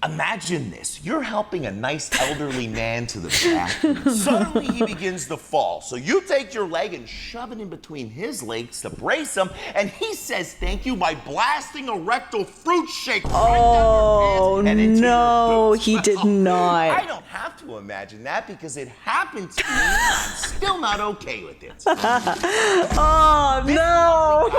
Imagine this. You're helping a nice elderly man to the bathroom. Suddenly he begins to fall. So you take your leg and shove it in between his legs to brace him, and he says thank you by blasting a rectal fruit shake right down your pants and into your boots. He did not. I don't have to imagine that because it happened to me and I'm still not okay with it. Oh, no.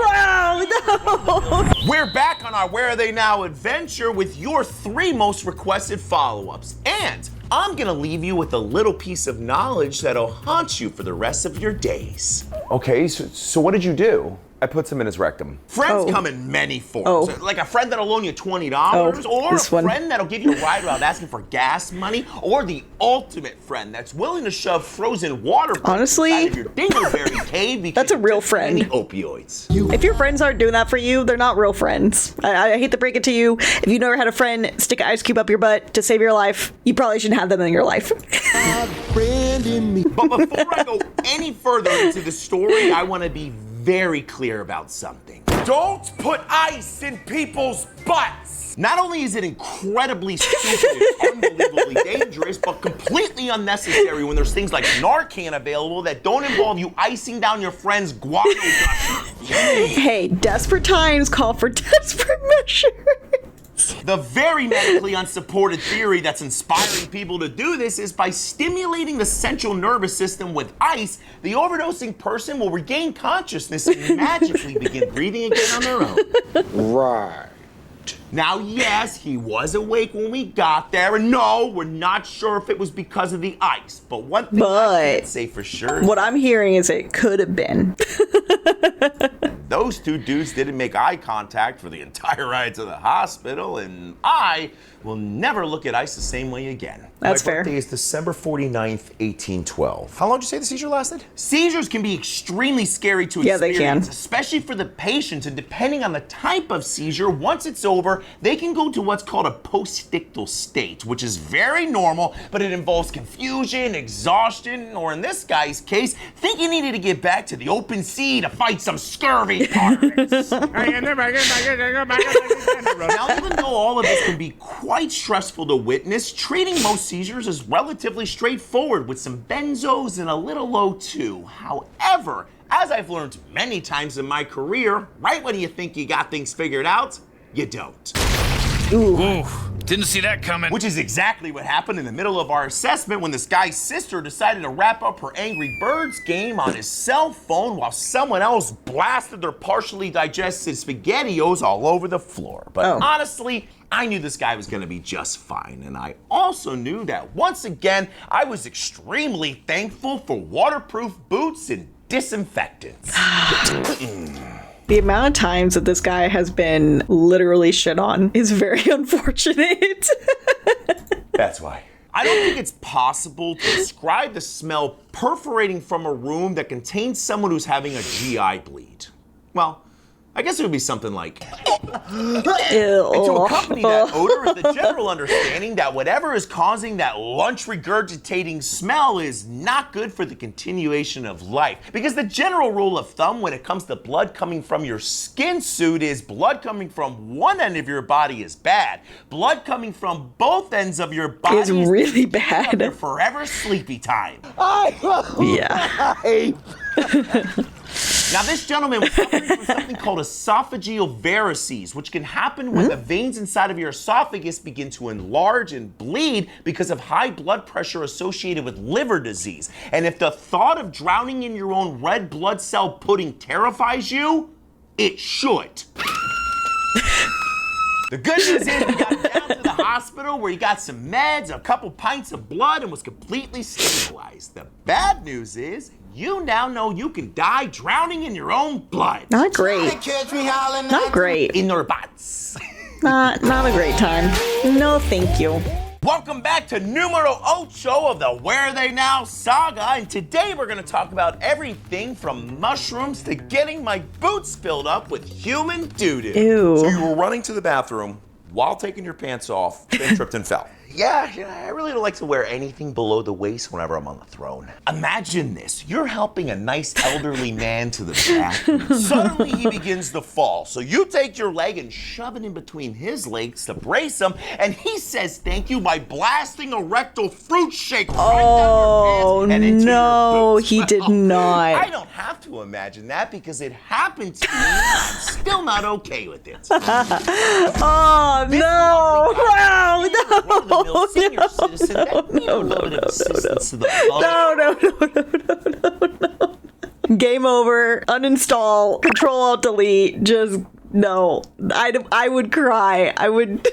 We're back on our Where Are They Now adventure with your 3 most requested follow-ups. And I'm gonna leave you with a little piece of knowledge that'll haunt you for the rest of your days. Okay, so what did you do? I put some in his rectum. Friends come in many forms. Like a friend that'll loan you $20, or a friend that'll give you a ride without asking for gas money, or the ultimate friend that's willing to shove frozen water inside of your dingleberry cave because that's a real friend. Opioids. If your friends aren't doing that for you, they're not real friends. I hate to break it to you. If you never had a friend stick an ice cube up your butt to save your life, you probably shouldn't have them in your life. But before I go any further into the story, I want to be very clear about something. Don't put ice in people's butts! Not only is it incredibly stupid and unbelievably dangerous, but completely unnecessary when there's things like Narcan available that don't involve you icing down your friend's guano gusher. Hey, desperate times call for desperate measures. The very medically unsupported theory that's inspiring people to do this is by stimulating the central nervous system with ice, the overdosing person will regain consciousness and magically begin breathing again on their own. Right. Now, yes, he was awake when we got there, and no, we're not sure if it was because of the ice. But one thing I can say for sure. What I'm hearing is it could have been. Those 2 dudes didn't make eye contact for the entire ride to the hospital, and I will never look at ice the same way again. That's fair. My birthday is December 49th, 1812. How long did you say the seizure lasted? Seizures can be extremely scary to experience, yeah, they can. Especially for the patients, and depending on the type of seizure, once it's over, they can go to what's called a postictal state, which is very normal, but it involves confusion, exhaustion, or in this guy's case, think he needed to get back to the open sea to fight some scurvy pirates. Now, even though all of this can be quite stressful to witness, treating most seizures is relatively straightforward with some benzos and a little O2. However, as I've learned many times in my career, right when you think you got things figured out, you don't. Ooh, didn't see that coming. Which is exactly what happened in the middle of our assessment when this guy's sister decided to wrap up her Angry Birds game on his cell phone while someone else blasted their partially digested SpaghettiOs all over the floor. But honestly, I knew this guy was gonna be just fine, and I also knew that once again, I was extremely thankful for waterproof boots and disinfectants. The amount of times that this guy has been literally shit on is very unfortunate. That's why. I don't think it's possible to describe the smell perforating from a room that contains someone who's having a GI bleed. Well, I guess it would be something like, and to accompany that odor is the general understanding that whatever is causing that lunch regurgitating smell is not good for the continuation of life. Because the general rule of thumb when it comes to blood coming from your skin suit is blood coming from one end of your body is bad. Blood coming from both ends of your body is really bad. Your forever sleepy time. Yeah. Now, this gentleman was suffering from something called esophageal varices, which can happen when the veins inside of your esophagus begin to enlarge and bleed because of high blood pressure associated with liver disease. And if the thought of drowning in your own red blood cell pudding terrifies you, it should. The good news is we got him down to the hospital where he got some meds, a couple pints of blood, and was completely stabilized. The bad news is you now know you can die drowning in your own blood. Not great. Not great. In your butts. Not a great time. No, thank you. Welcome back to numero ocho of the Where Are They Now saga, and today we're going to talk about everything from mushrooms to getting my boots filled up with human doo-doo. Ew. So you were running to the bathroom while taking your pants off, then tripped and fell. Yeah, I really don't like to wear anything below the waist whenever I'm on the throne. Imagine this. You're helping a nice elderly man to the bathroom. Suddenly he begins to fall. So you take your leg and shove it in between his legs to brace him, and he says thank you by blasting a rectal fruit shake right down your pants and into your boots. He did not. I don't have to imagine that because it happened to me and I'm still not okay with it. Oh, no. Wow, no. Senior citizen that need a little bit of assistance to the No. Game over. Uninstall. Control Alt Delete. Just no. I would cry. I would.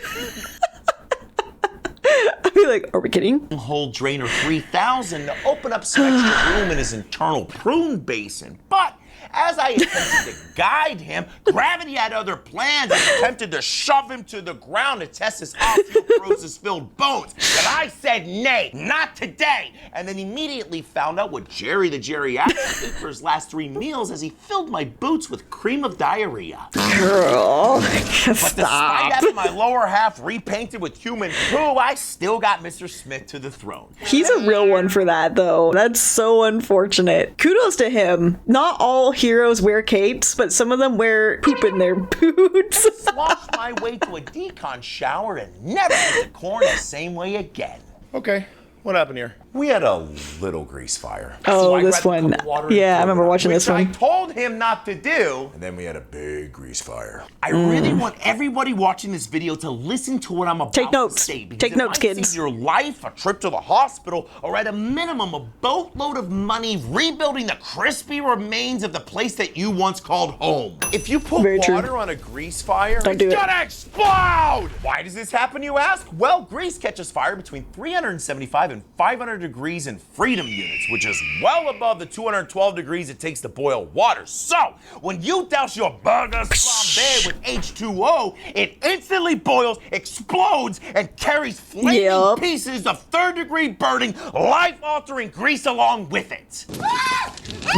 I'd be like, are we kidding? Whole drainer 3000 to open up some extra room in his internal prune basin, but as I attempted to guide him, gravity had other plans and attempted to shove him to the ground to test his osteoporosis-filled bones. But I said, nay, not today. And then immediately found out what Jerry the Geriatric ate for his last 3 meals as he filled my boots with cream of diarrhea. Girl, But despite having my lower half repainted with human poo, I still got Mr. Smith to the throne. He's a real one for that, though. That's so unfortunate. Kudos to him. Not all heroes wear capes, but some of them wear poop in their boots. Sloshed my way to a decon shower and never hit the corn the same way again. Okay, what happened here? We had a little grease fire. Oh, I this grabbed a one. cup of water and Yeah, I threw remember it out, watching this which I one. told him not to do. And then we had a big grease fire. I really want everybody watching this video to listen to what I'm about Take notes. to say. Because Take it notes, might kids. save your life, a trip to the hospital, or at a minimum, a boatload of money rebuilding the crispy remains of the place that you once called home. If you put Very true. water on a grease fire, Don't do it's it. gonna explode! Why does this happen, you ask? Well, grease catches fire between 375 and 500 degrees in freedom units, which is well above the 212 degrees it takes to boil water. So, when you douse your burger flambe with H2O, it instantly boils, explodes, and carries flaming Yep. pieces of third-degree burning, life-altering grease along with it.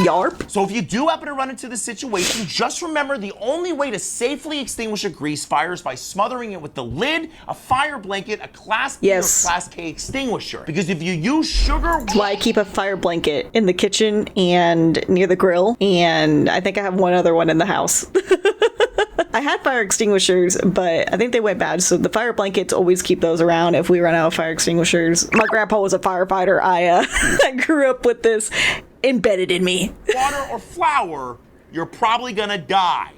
Yarp. So if you do happen to run into this situation, just remember the only way to safely extinguish a grease fire is by smothering it with the lid, a fire blanket, a Class B Yes. or Class K extinguisher. Because if you use sugar... That's why I keep a fire blanket in the kitchen and near the grill, and I think I have one other one in the house. I had fire extinguishers, but I think they went bad, so the fire blankets, always keep those around if we run out of fire extinguishers. My grandpa was a firefighter. I grew up with this embedded in me. water or flour, you're probably gonna die.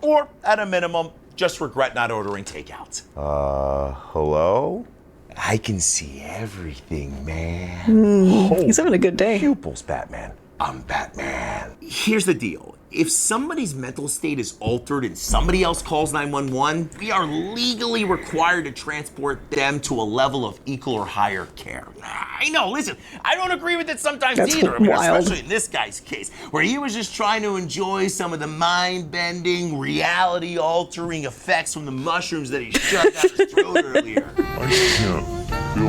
Or, at a minimum, just regret not ordering takeout. Hello? I can see everything, man. He's having a good day. Pupils, Batman. I'm Batman. Here's the deal. If somebody's mental state is altered and somebody else calls 911, we are legally required to transport them to a level of equal or higher care. I know, listen, I don't agree with it sometimes That's either. I mean, wild. especially in this guy's case, where he was just trying to enjoy some of the mind-bending, reality-altering effects from the mushrooms that he shoved down his throat earlier.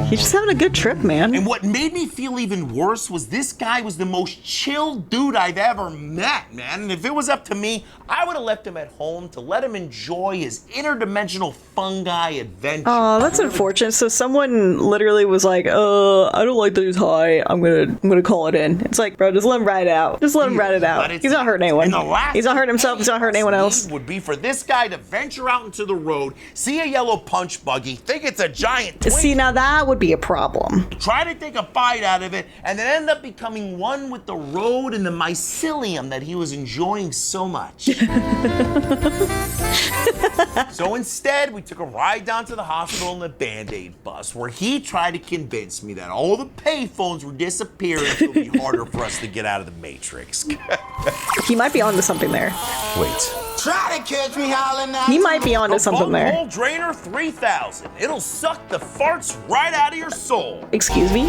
He's just having a good trip, man. And what made me feel even worse was this guy was the most chill dude I've ever met, man. And if it was up to me, I would have left him at home to let him enjoy his interdimensional fungi adventure. Oh, that's unfortunate. So someone literally was like, I don't like that he's high. I'm gonna call it in. It's like, bro, just let him ride it out. Just let him ride it out. He's not hurting anyone. And the last He's not hurting himself. He's not hurting anyone else. would be for this guy to venture out into the road, see a yellow punch buggy, think it's a giant Twinkie, See, now that would be a problem. try to take a bite out of it, and then end up becoming one with the road and the mycelium that he was enjoying so much. So instead, we took a ride down to the hospital in the Band-Aid bus, where he tried to convince me that all the payphones were disappearing, so it would be harder for us to get out of the Matrix. He might be onto something there. Wait. Try to catch me howling out. He might be onto something there. Bunghole Drainer 3000. It'll suck the farts right out of your soul. Excuse me?